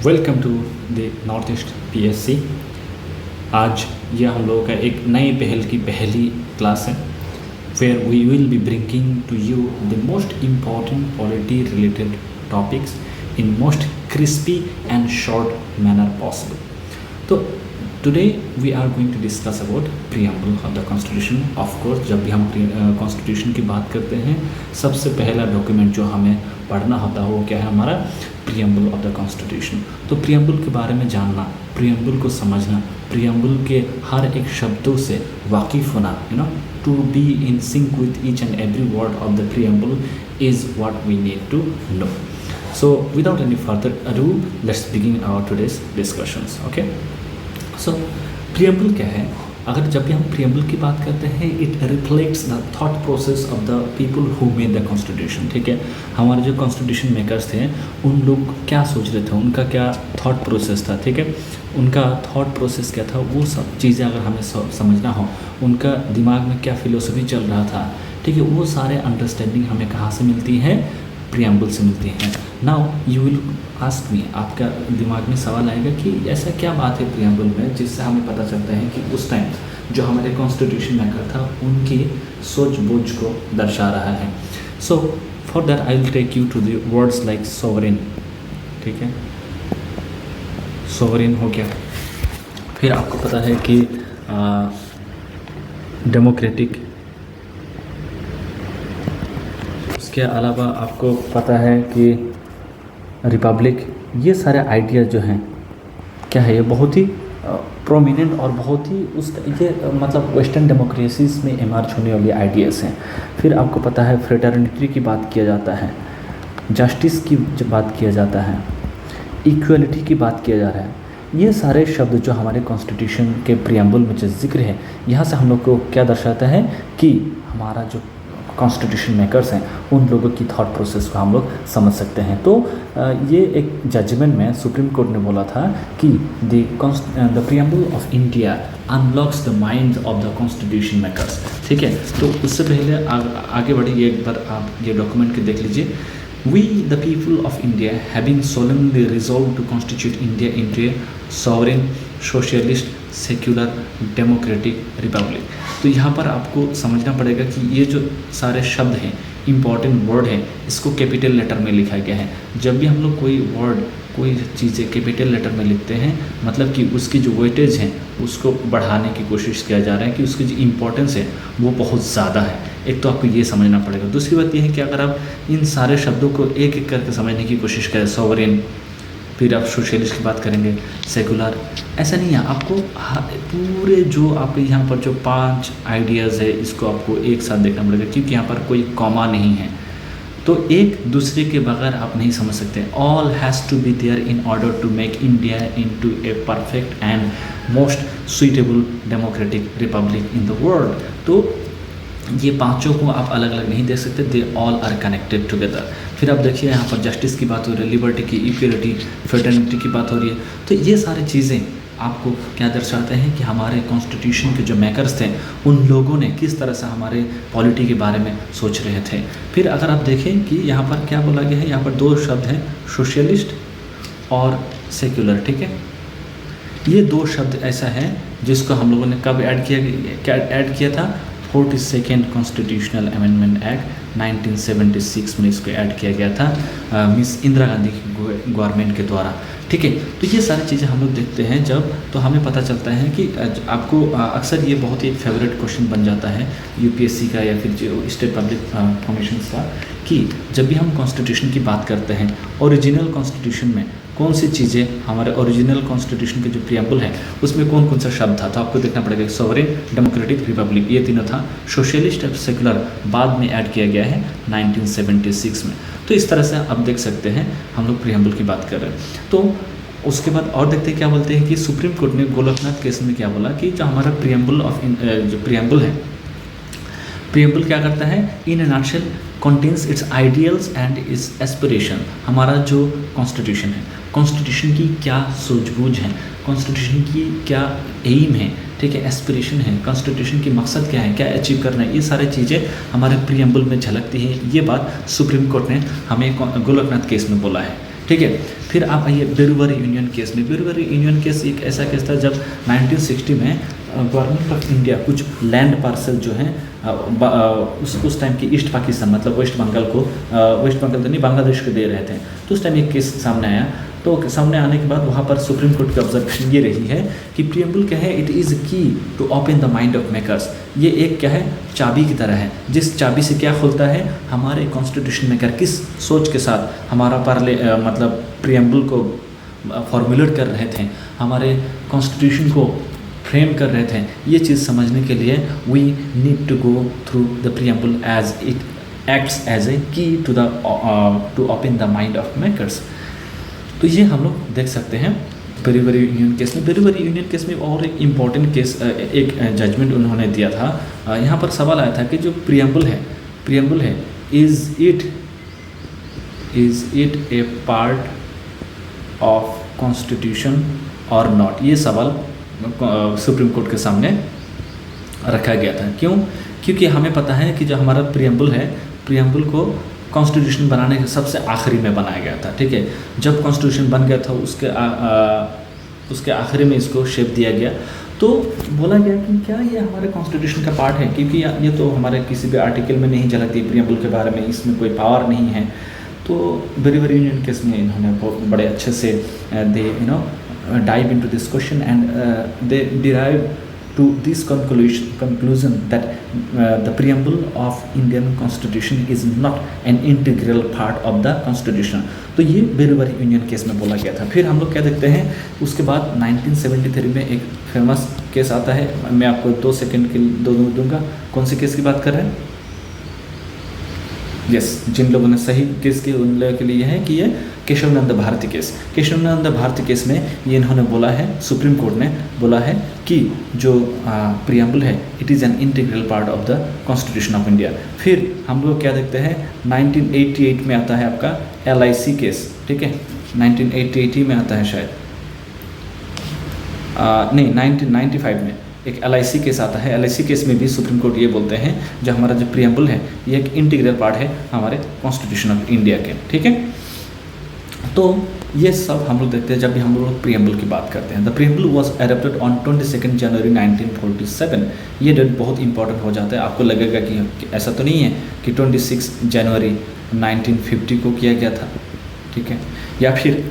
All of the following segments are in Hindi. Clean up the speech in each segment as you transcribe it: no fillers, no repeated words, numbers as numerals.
Welcome to the north east PSC. आज यह हम लोगों का एक नई पहल की पहली क्लास है where we will be bringing to you the most important polity related topics in most crispy and short manner possible. तो today we are going to discuss about preamble of the constitution. Of course जब भी हम कॉन्स्टिट्यूशन की बात करते हैं सबसे पहला डॉक्यूमेंट जो हमें पढ़ना होता है वो क्या है, हमारा प्रीएम्बल ऑफ द कॉन्स्टिट्यूशन। तो प्रीएम्बल के बारे में जानना, प्रीएम्बल को समझना, प्रीएम्बल के हर एक शब्दों से वाकिफ़ होना, to be in sync with each and every word of the preamble is what we need to know. So without any further ado, let's begin our today's discussions. Okay. So preamble क्या है? अगर जब भी हम preamble की बात करते हैं, it reflects the thought process of the people who made the constitution. ठीक है, हमारे जो constitution makers थे उन लोग क्या सोच रहे थे, उनका क्या thought process था, ठीक है, उनका thought process क्या था, वो सब चीज़ें अगर हमें समझना हो, उनका दिमाग में क्या फिलोसफी चल रहा था, ठीक है, वो सारे अंडरस्टैंडिंग हमें कहाँ से मिलती है, प्रीएम्बल से मिलती हैं। Now you will ask me, आपका दिमाग में सवाल आएगा कि ऐसा क्या बात है प्रीएम्बल में जिससे हमें पता चलता है कि उस टाइम जो हमारे कॉन्स्टिट्यूशन मेकर था उनकी सोच बूझ को दर्शा रहा है। So for that I will take you to the words like sovereign. ठीक है, सोवरेन हो गया, फिर आपको पता है कि डेमोक्रेटिक, इसके अलावा आपको पता है कि रिपब्लिक। ये सारे आइडियाज़ जो हैं क्या है, ये बहुत ही प्रोमिनेंट और बहुत ही उसका ये मतलब वेस्टर्न डेमोक्रेसीज में इमर्ज होने वाली आइडियाज़ हैं। फिर आपको पता है फ्रेटर्निटी की बात किया जाता है, जस्टिस की बात किया जाता है, इक्वलिटी की बात किया जा रहा है। ये सारे शब्द जो हमारे कॉन्स्टिट्यूशन के प्रीएम्बल में जो जिक्र है, यहाँ से हम लोग को क्या दर्शाता है कि हमारा जो कॉन्स्टिट्यूशन मेकर्स हैं उन लोगों की थॉट प्रोसेस को हम लोग समझ सकते हैं। तो ये एक जजमेंट में सुप्रीम कोर्ट ने बोला था कि the preamble of India unlocks the mind of the constitution makers. ठीक है, तो उससे पहले आगे बढ़िए, एक बार आप ये डॉक्यूमेंट के देख लीजिए। We the people of India having solemnly resolved to constitute India into a sovereign, socialist, secular, democratic republic। तो यहाँ पर आपको समझना पड़ेगा कि ये जो सारे शब्द हैं, इम्पॉर्टेंट वर्ड है, इसको कैपिटल लेटर में लिखा गया है। जब भी हम लोग कोई वर्ड, कोई चीज़ें कैपिटल लेटर में लिखते हैं, मतलब कि उसकी जो वेटेज है उसको बढ़ाने की कोशिश किया जा रहा है कि उसकी जो इम्पोर्टेंस है वो बहुत ज़्यादा है। एक तो आपको ये समझना पड़ेगा। दूसरी बात ये है कि अगर आप इन सारे शब्दों को एक एक करके समझने की कोशिश करें, सॉवरेन, फिर आप सोशलिस्ट की बात करेंगे, सेकुलर, ऐसा नहीं है। आपको पूरे जो आपके यहाँ पर जो 5 आइडियाज़ है इसको आपको एक साथ देखना पड़ेगा, क्योंकि यहाँ पर कोई कॉमा नहीं है, तो एक दूसरे के बगैर आप नहीं समझ सकते। All has to be there in order to make India into a perfect and most suitable democratic republic in the world. तो ये पांचों को आप अलग अलग नहीं देख सकते, they all are connected together. फिर आप देखिए यहाँ पर जस्टिस की बात हो रही है, लिबर्टी की, इक्वलिटी, फ्रेटर्निटी की बात हो रही है। तो ये सारी चीज़ें आपको क्या दर्शाते हैं कि हमारे कॉन्स्टिट्यूशन के जो मेकर्स थे उन लोगों ने किस तरह से हमारे पॉलिटी के बारे में सोच रहे थे। फिर अगर आप देखें कि यहाँ पर क्या बोला गया है, यहाँ पर 2 शब्द हैं, सोशलिस्ट और सेक्युलर। ठीक है, ये 2 शब्द ऐसा है जिसको हम लोगों ने कब ऐड किया था, 42nd कॉन्स्टिट्यूशनल अमेंडमेंट एक्ट 1976 में इसको ऐड किया गया था मिस इंदिरा गांधी की गवर्नमेंट के द्वारा। ठीक है, तो ये सारी चीज़ें हम लोग देखते हैं जब, तो हमें पता चलता है कि आपको अक्सर ये बहुत ही फेवरेट क्वेश्चन बन जाता है यूपीएससी का या फिर जो स्टेट पब्लिक कमीशन का, कि जब भी हम कॉन्स्टिट्यूशन की बात करते हैं, ओरिजिनल कॉन्स्टिट्यूशन में कौन सी चीज़ें, हमारे ओरिजिनल कॉन्स्टिट्यूशन के जो प्रीएम्बल है उसमें कौन कौन सा शब्द था, तो आपको देखना पड़ेगा। सॉवरेन, डेमोक्रेटिक, रिपब्लिक, ये तीनों था। सोशलिस्ट और सेकुलर बाद में ऐड किया गया है 1976 में। तो इस तरह से आप देख सकते हैं हम लोग प्रीएम्बल की बात कर रहे हैं। तो उसके बाद और देखते हैं क्या बोलते हैं कि सुप्रीम कोर्ट ने गोलकनाथ केस में क्या बोला कि जो हमारा प्रीएम्बल है, प्रीएम्बल क्या करता है, in a nutshell contains its ideals and its aspiration. हमारा जो कॉन्स्टिट्यूशन है, कॉन्स्टिट्यूशन की क्या सूझबूझ है, कॉन्स्टिट्यूशन की क्या एम है, ठीक है, एस्पिरेशन है, कॉन्स्टिट्यूशन की मकसद क्या है, क्या अचीव करना है, ये सारी चीज़ें हमारे प्रीएम्बल में झलकती है। ये बात सुप्रीम कोर्ट ने हमें गोलकनाथ केस में बोला है। ठीक है, फिर आप आइए बेरुवर यूनियन केस में। बेरुवर यूनियन केस एक ऐसा केस था जब 1960 में गवर्नमेंट ऑफ इंडिया कुछ लैंड पार्सल जो हैं उस टाइम की ईस्ट पाकिस्तान मतलब वेस्ट बंगाल को वेस्ट बंगाल तो नहीं बांग्लादेश को दे रहे थे। तो उस टाइम एक केस सामने आया। तो सामने आने के बाद वहाँ पर सुप्रीम कोर्ट की ऑब्जर्वेशन ये रही है कि प्रियम्बल क्या है, it is key to open the mind of makers. ये एक क्या है, चाबी की तरह है, जिस चाबी से क्या खुलता है, हमारे कॉन्स्टिट्यूशन मेकर किस सोच के साथ हमारा मतलब प्रियम्बल को फॉर्मुलेट कर रहे थे, हमारे कॉन्स्टिट्यूशन को फ्रेम कर रहे थे। ये चीज़ समझने के लिए we need to go through the preamble as it acts as a key to open the mind of makers. तो ये हम लोग देख सकते हैं बेरुवर यूनियन केस में। बेरुवर यूनियन केस में और एक इम्पॉर्टेंट केस एक जजमेंट उन्होंने दिया था। यहाँ पर सवाल आया था कि जो प्रियम्बल है is it A part of constitution और नॉट। ये सवाल सुप्रीम कोर्ट के सामने रखा गया था। क्यों? क्योंकि हमें पता है कि जो हमारा प्रियम्बल है, प्रियम्बल को कॉन्स्टिट्यूशन बनाने के सबसे आखिरी में बनाया गया था। ठीक है, जब कॉन्स्टिट्यूशन बन गया था उसके आखिरी में इसको शेप दिया गया। तो बोला गया कि क्या ये हमारे कॉन्स्टिट्यूशन का पार्ट है, क्योंकि ये तो हमारे किसी भी आर्टिकल में नहीं झलकती प्रियम्बल के बारे में, इसमें कोई पावर नहीं है। तो बेरुवर यूनियन केस में इन्होंने बहुत बड़े अच्छे से दे dive into this question and they derive to this conclusion that the preamble of Indian Constitution is not an integral part of the Constitution। तो ये बेरुवर यूनियन केस में बोला गया था। फिर हम लोग क्या देखते हैं, उसके बाद 1973 में एक फेमस केस आता है। मैं आपको 2 सेकंड के लिए दूंगा। कौन से केस की बात कर रहे हैं? यस, जिन लोगों ने सही केस के उन लोगों के लिए है कि ये केशवनंद भारती केस। केशवनंद भारती केस में ये इन्होंने बोला है, सुप्रीम कोर्ट ने बोला है कि जो प्रियम्बल है it is an integral part of the constitution of India. फिर हम लोग क्या देखते हैं, 1988 में आता है आपका LIC केस। ठीक है, 1988 में आता है शायद, नहीं 1995 में एक LIC केस आता है। LIC केस में भी सुप्रीम कोर्ट ये बोलते हैं जो हमारा जो प्रियम्बल है ये एक इंटीग्रल पार्ट है हमारे कॉन्स्टिट्यूशन ऑफ इंडिया के। ठीक है, तो ये सब हम लोग देखते हैं जब भी हम लोग प्रियम्बल की बात करते हैं। The preamble was adopted on 22 जनवरी 1947। ये डेट बहुत इंपॉर्टेंट हो जाता है। आपको लगेगा कि ऐसा तो नहीं है कि 26 जनवरी 1950 को किया गया था। ठीक है, या फिर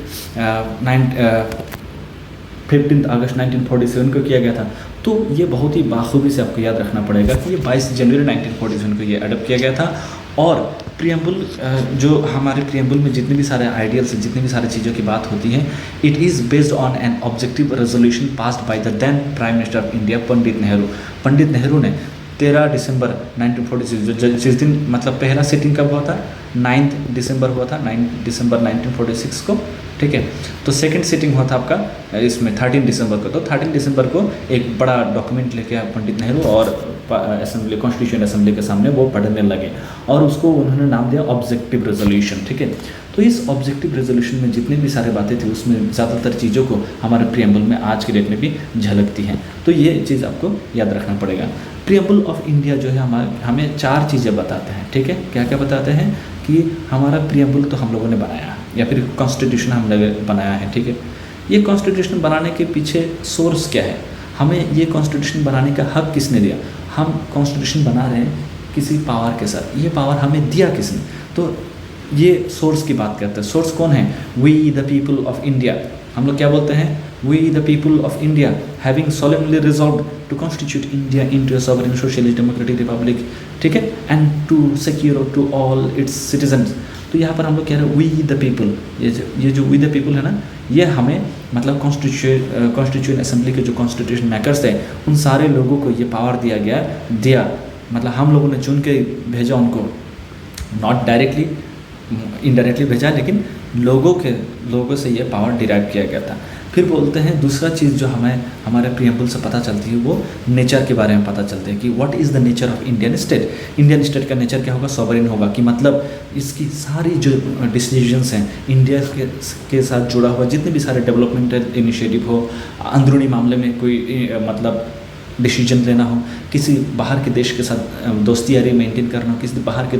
15 अगस्त 1947 को किया गया था। तो ये बहुत ही बाखूबी से आपको याद रखना पड़ेगा कि ये 22 जनवरी 1947 को ये अडॉप्ट किया गया था। और प्रियम्बल जो हमारे प्रियम्बल में जितने भी सारे आइडियल्स, जितनी भी सारी चीज़ों की बात होती है, it is based on an objective resolution passed by the then prime minister of India Pandit Nehru. Pandit Nehru ने 13 दिसंबर 1946 जिस दिन मतलब पहला सिटिंग कब हुआ था, 9 दिसंबर हुआ था, 9 दिसंबर 1946 को। ठीक है, तो सेकंड सिटिंग हुआ था आपका इसमें 13 दिसंबर को। तो 13 दिसंबर को एक बड़ा डॉक्यूमेंट लेके पंडित नेहरू और असेंबली कॉन्स्टिट्यूशन असेंबली के सामने वो पढ़ने लगे और उसको उन्होंने नाम दिया ऑब्जेक्टिव रेजोल्यूशन। ठीक है, तो इस ऑब्जेक्टिव रेजोल्यूशन में जितनी भी सारी बातें थी उसमें ज़्यादातर चीज़ों को हमारे प्रियम्बल में आज के डेट में भी झलकती हैं। तो ये चीज़ आपको याद रखना पड़ेगा। प्रियम्बल ऑफ इंडिया जो है हमें 4 चीज़ें बताते हैं। ठीक है, क्या क्या बताते हैं कि हमारा प्रियम्बल तो हम लोगों ने बनाया या फिर कॉन्स्टिट्यूशन हम लोग बनाया है। ठीक है, ये कॉन्स्टिट्यूशन बनाने के पीछे सोर्स क्या है, हमें ये कॉन्स्टिट्यूशन बनाने का हक किसने दिया। हम कॉन्स्टिट्यूशन बना रहे हैं किसी पावर के साथ, ये पावर हमें दिया किसने। तो ये सोर्स की बात करते हैं। सोर्स कौन है? We the people of India. हम लोग क्या बोलते हैं? We the people of India having solemnly resolve to constitute India into a sovereign socialist democratic republic. ठीक है, and to secure to all its citizens. तो यहाँ पर हम लोग कह रहे हैं वी द पीपल। ये जो वी द पीपल है ना, ये हमें मतलब कॉन्स्टिट्यूशन असेंबली के जो कॉन्स्टिट्यूशन मेकर्स थे उन सारे लोगों को ये पावर दिया मतलब हम लोगों ने चुन के भेजा उनको, नॉट डायरेक्टली, इनडायरेक्टली भेजा, लेकिन लोगों से ये पावर डिराइव किया गया था। फिर बोलते हैं दूसरा चीज़ जो हमें हमारे प्रियम्बल से पता चलती है वो नेचर के बारे में पता चलते हैं कि what is the nature of Indian state. Indian state का नेचर क्या होगा? सॉवरेन होगा, कि मतलब इसकी सारी जो डिसीजंस हैं इंडिया के साथ जुड़ा हुआ जितने भी सारे डेवलपमेंटल इनिशिएटिव हो, अंदरूनी मामले में कोई मतलब डिसीजन लेना हो, किसी बाहर के देश के साथ दोस्ती यारी मेंटेन करना हो, किसी बाहर के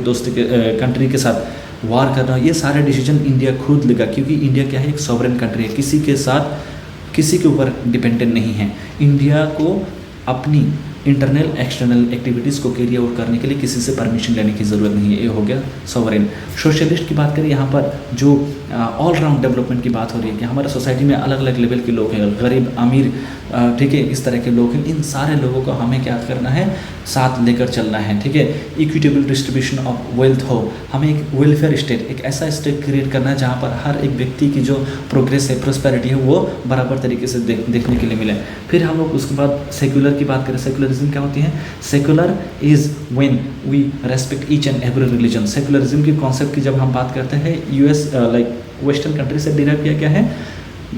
कंट्री के साथ वार करना, ये सारे डिसीजन इंडिया खुद लेगा, क्योंकि इंडिया क्या है, एक सॉवरेन कंट्री है, किसी के साथ किसी के ऊपर डिपेंडेंट नहीं है। इंडिया को अपनी इंटरनल एक्सटर्नल एक्टिविटीज़ को कैरी आउट करने के लिए किसी से परमिशन लेने की ज़रूरत नहीं है, ये हो गया सॉवरेन। सोशलिस्ट की बात करें, यहाँ पर जो ऑल राउंड डेवलपमेंट की बात हो रही है कि हमारे सोसाइटी में अलग अलग लेवल के लोग हैं, गरीब अमीर, ठीक है, इस तरह के लोग हैं, इन सारे लोगों को हमें क्या करना है, साथ लेकर चलना है, ठीक है। इक्विटेबल डिस्ट्रीब्यूशन ऑफ वेल्थ हो, हमें एक वेलफेयर स्टेट, एक ऐसा स्टेट क्रिएट करना है जहाँ पर हर एक व्यक्ति की जो प्रोग्रेस है, प्रोस्पेरिटी है, वो बराबर तरीके से देखने के लिए मिले। फिर हम लोग उसके बाद सेक्युलर की बात करें, सेक्युलरिज्म क्या होती है? Secular is when we respect each and every religion. Secularism की कॉन्सेप्ट की जब हम बात करते हैं, यूएस लाइक वेस्टर्न कंट्री से डिराइव किया गया है।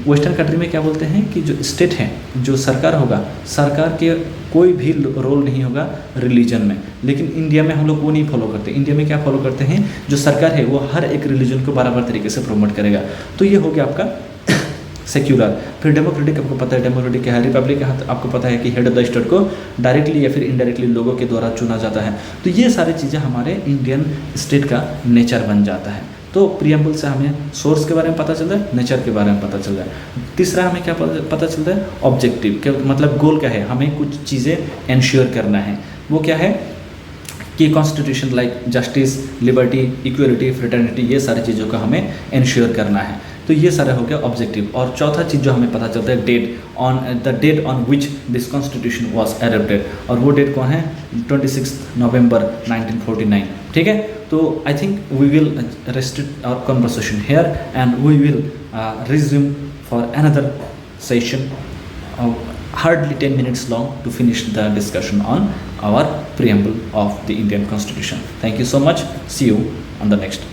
वेस्टर्न कंट्री में क्या बोलते हैं कि जो स्टेट है, जो सरकार होगा, सरकार के कोई भी रोल नहीं होगा रिलीजन में। लेकिन इंडिया में हम लोग वो नहीं फॉलो करते। इंडिया में क्या फॉलो करते हैं, जो सरकार है वो हर एक रिलीजन को बराबर तरीके से प्रमोट करेगा। तो ये हो गया आपका सेक्युलर। फिर डेमोक्रेटिक, आपको पता है डेमोक्रेटिक क्या है। रिपब्लिक का आपको पता है कि हेड ऑफ द स्टेट को डायरेक्टली या फिर इनडायरेक्टली लोगों के द्वारा चुना जाता है। तो ये सारी चीज़ें हमारे इंडियन स्टेट का नेचर बन जाता है। तो प्रियम्बल से हमें सोर्स के बारे में पता चलता है, नेचर के बारे में पता चलता है। तीसरा हमें क्या पता चलता है, ऑब्जेक्टिव, क्या मतलब गोल क्या है, हमें कुछ चीज़ें एंश्योर करना है। वो क्या है कि constitution like justice, liberty, equality, fraternity, ये सारी चीज़ों का हमें एंश्योर करना है। तो ये सारा हो गया ऑब्जेक्टिव। और चौथा चीज़ जो हमें पता चलता है, date on which this constitution was adopted. और वो डेट कौन है, 26 नवंबर 1949, ठीक है। तो I think we will restrict our conversation here and we will resume for another session, hardly 10 minutes long, to finish the discussion on our preamble of the Indian Constitution. Thank you so much. See you on the next.